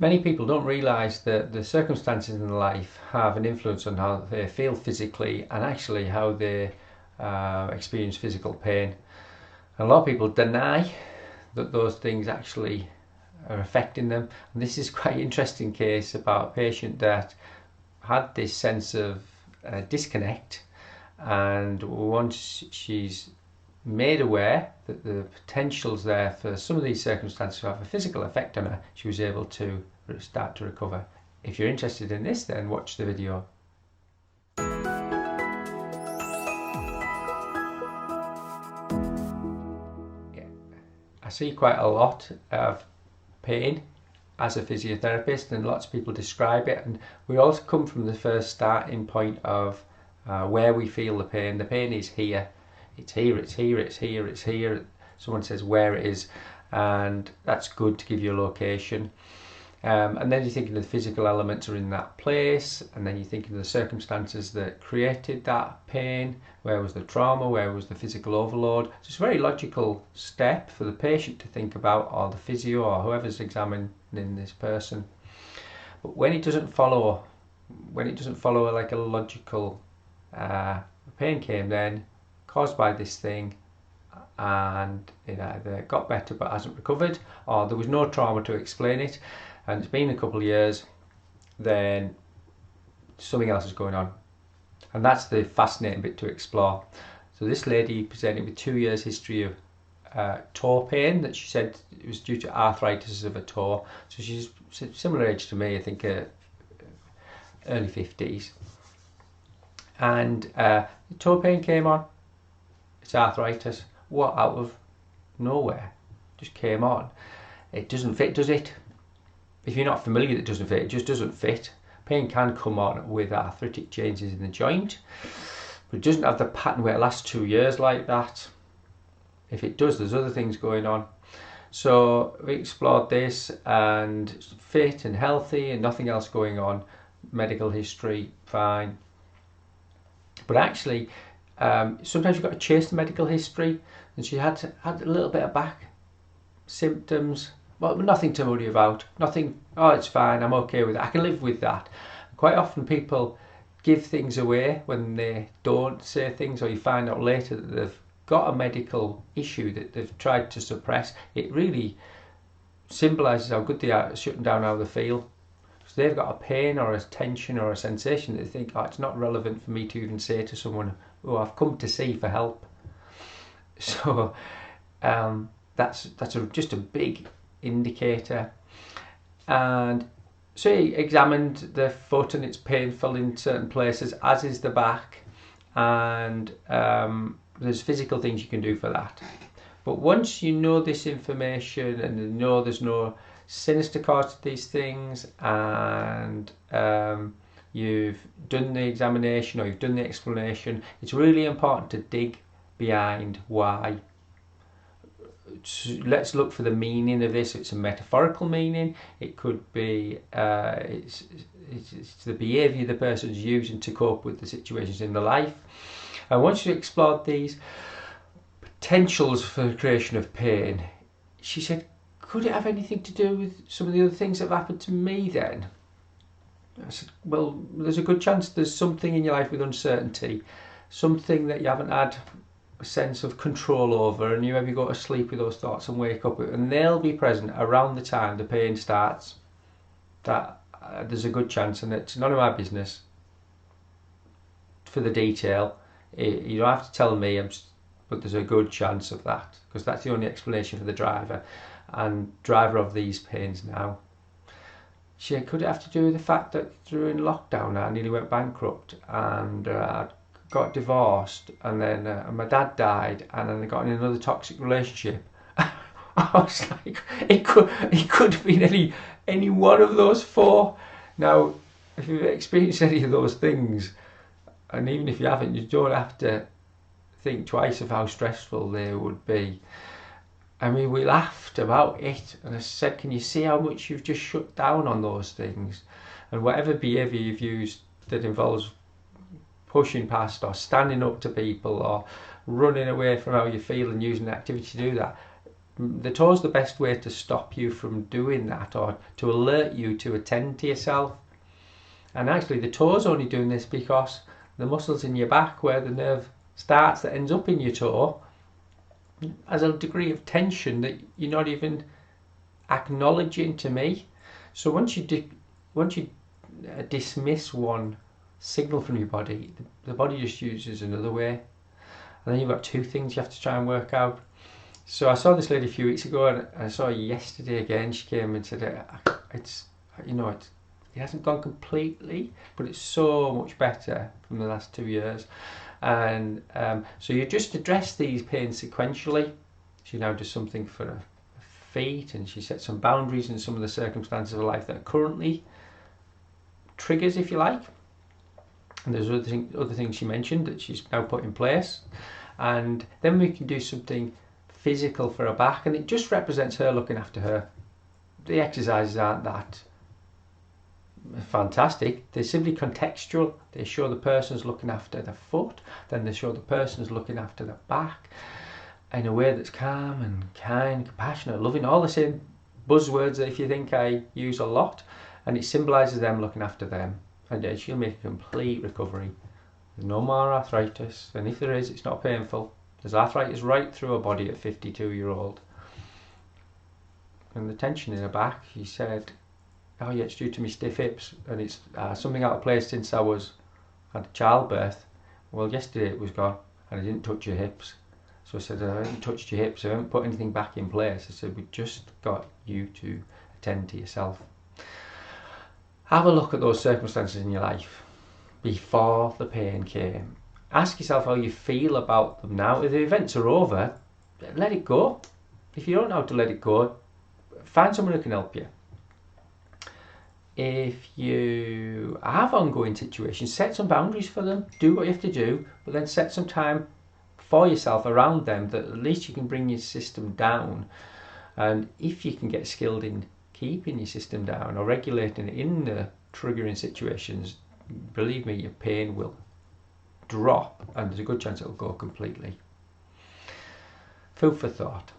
Many people don't realise that the circumstances in life have an influence on how they feel physically and actually how they experience physical pain. And a lot of people deny that those things actually are affecting them. And this is quite an interesting case about a patient that had this sense of disconnect, and once she's made aware that the potential's there for some of these circumstances to have a physical effect on her, she was able to start to recover. If you're interested in this, then watch the video. I see quite a lot of pain as a physiotherapist, and lots of people describe it, and we all come from the first starting point of where we feel the pain. The pain is here. It's here, it's here, it's here, it's here. Someone says where it is, and that's good to give you a location. And then you're thinking the physical elements are in that place, and then you're thinking of the circumstances that created that pain. Where was the trauma? Where was the physical overload? So it's a very logical step for the patient to think about, or the physio, or whoever's examining this person. But when it doesn't follow like a logical, pain came then, caused by this thing, and it either got better but hasn't recovered, or there was no trauma to explain it, and it's been a couple of years, then something else is going on. And that's the fascinating bit to explore. So this lady presented with 2 years history of toe pain that she said it was due to arthritis of a toe. So she's similar age to me, I think early 50s. And the toe pain came on. It's arthritis. What, out of nowhere? Just came on. It doesn't fit, does it? If you're not familiar, it doesn't fit. It just doesn't fit. Pain can come on with arthritic changes in the joint, but it doesn't have the pattern where it lasts 2 years like that. If it does, there's other things going on. So we explored this, and it's fit and healthy and nothing else going on. Medical history, fine. But actually, sometimes you've got to chase the medical history, and she had a little bit of back symptoms. Well, nothing to worry about. Nothing, oh, it's fine, I'm okay with it. I can live with that. Quite often people give things away when they don't say things, or you find out later that they've got a medical issue that they've tried to suppress. It really symbolises how good they are at shutting down how they feel. So they've got a pain or a tension or a sensation that they think, oh, it's not relevant for me to even say to someone, oh, I've come to see for help. So that's just a big indicator. And so he examined the foot, and it's painful in certain places, as is the back, and there's physical things you can do for that. But once you know this information and you know there's no sinister cause to these things, and you've done the examination or you've done the explanation, it's really important to dig behind why. Let's look for the meaning of this. It's a metaphorical meaning. It could be it's the behaviour the person's using to cope with the situations in their life. And once you've explored these potentials for the creation of pain, she said, could it have anything to do with some of the other things that have happened to me then? I said, well, there's a good chance there's something in your life with uncertainty, something that you haven't had a sense of control over, and you maybe go to sleep with those thoughts and wake up, and they'll be present around the time the pain starts. That there's a good chance, and it's none of my business for the detail. You don't have to tell me, but there's a good chance of that, because that's the only explanation for the driver of these pains now. She could it have to do with the fact that during lockdown I nearly went bankrupt, and I got divorced, and then my dad died, and then I got in another toxic relationship. I was like, it could have been any one of those four. Now, if you've experienced any of those things, and even if you haven't, you don't have to think twice of how stressful they would be. I mean, we laughed about it, and I said, can you see how much you've just shut down on those things? And whatever behaviour you've used that involves pushing past or standing up to people or running away from how you feel and using activity to do that, The toe's the best way to stop you from doing that, or to alert you to attend to yourself. And actually the toe's only doing this because the muscles in your back where the nerve starts that ends up in your toe has a degree of tension that you're not even acknowledging to me. So once you dismiss one signal from your body, the body just uses another way. And then you've got two things you have to try and work out. So I saw this lady a few weeks ago, and I saw her yesterday again. She came and said, it hasn't gone completely, but it's so much better from the last 2 years. And so you just address these pains sequentially. She now does something for her feet, and she sets some boundaries in some of the circumstances of her life that are currently triggers, if you like. And there's other things she mentioned that she's now put in place. And then we can do something physical for her back, and it just represents her looking after her. The exercises aren't that fantastic, they're simply contextual. They show the person's looking after the foot, then they show the person's looking after the back in a way that's calm and kind, compassionate, loving, all the same buzzwords that if you think I use a lot, and it symbolises them looking after them. And she'll make a complete recovery. There's no more arthritis, and if there is, it's not painful. There's arthritis right through her body at 52-year-old. And the tension in her back, she said, oh yeah, it's due to my stiff hips, and it's something out of place since I had childbirth. Well, yesterday it was gone, and I didn't touch your hips. So I said, I haven't touched your hips, I haven't put anything back in place. I said, we just got you to attend to yourself. Have a look at those circumstances in your life before the pain came. Ask yourself how you feel about them now. If the events are over, let it go. If you don't know how to let it go, find someone who can help you. If you have ongoing situations, set some boundaries for them. Do what you have to do, but then set some time for yourself around them that at least you can bring your system down. And if you can get skilled in keeping your system down or regulating it in the triggering situations, believe me, your pain will drop, and there's a good chance it will go completely. Food for thought.